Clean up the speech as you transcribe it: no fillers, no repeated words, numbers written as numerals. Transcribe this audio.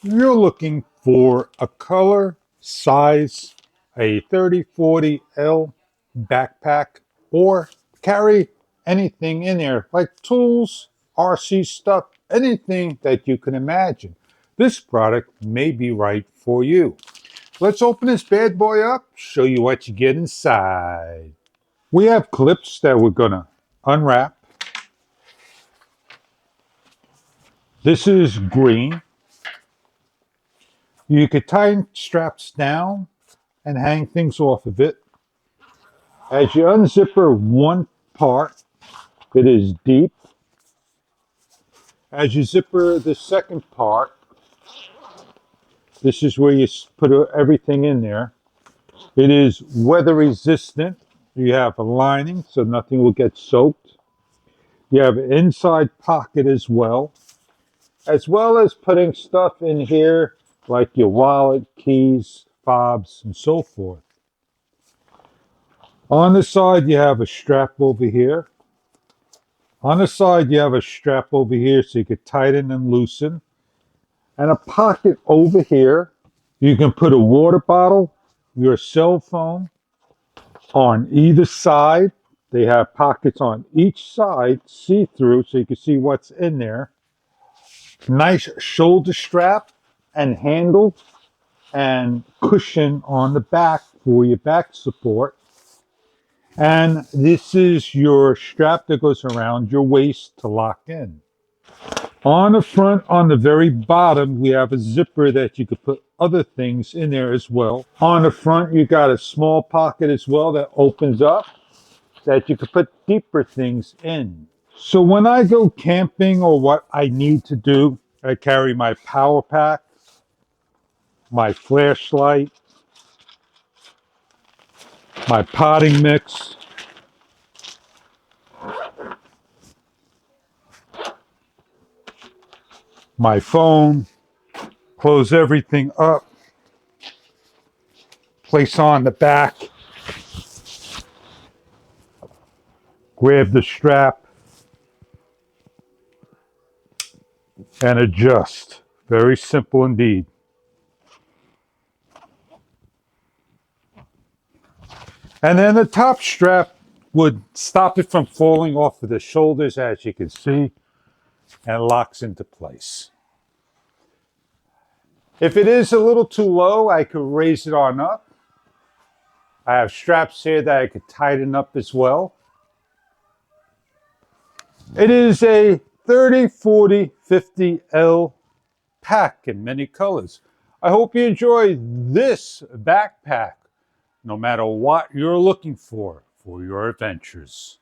you're looking for a color, size, a 3040L backpack, or carry anything in there like tools, RC stuff, anything that you can imagine, this product may be right for you. Let's open this bad boy up, show you what you get inside. We have clips that we're gonna unwrap. This is green. You could tighten straps down and hang things off of it. As you unzipper one part, it is deep. As you zipper the second part, this is where you put everything in there. It is weather resistant. You have a lining so nothing will get soaked. You have an inside pocket as well as putting stuff in here like your wallet, keys, fobs, and so forth. On the side, you have a strap over here. On the side, you have a strap over here so you can tighten and loosen. And a pocket over here. You can put a water bottle, your cell phone on either side. They have pockets on each side, see-through, so you can see what's in there. Nice shoulder strap and handle and cushion on the back for your back support. And this is your strap that goes around your waist to lock in. On the front, on the very bottom, we have a zipper that you could put other things in there as well. On the front, you got a small pocket as well that opens up that you could put deeper things in. So when I go camping or what I need to do, I carry my power pack, my flashlight, my potting mix, my phone, close everything up, place on the back, grab the strap, and adjust. Very simple indeed. And then the top strap would stop it from falling off of the shoulders, as you can see, and locks into place. If it is a little too low, I could raise it on up. I have straps here that I could tighten up as well. It is a 30, 40, 50L pack in many colors. I hope you enjoy this backpack, no matter what you're looking for your adventures.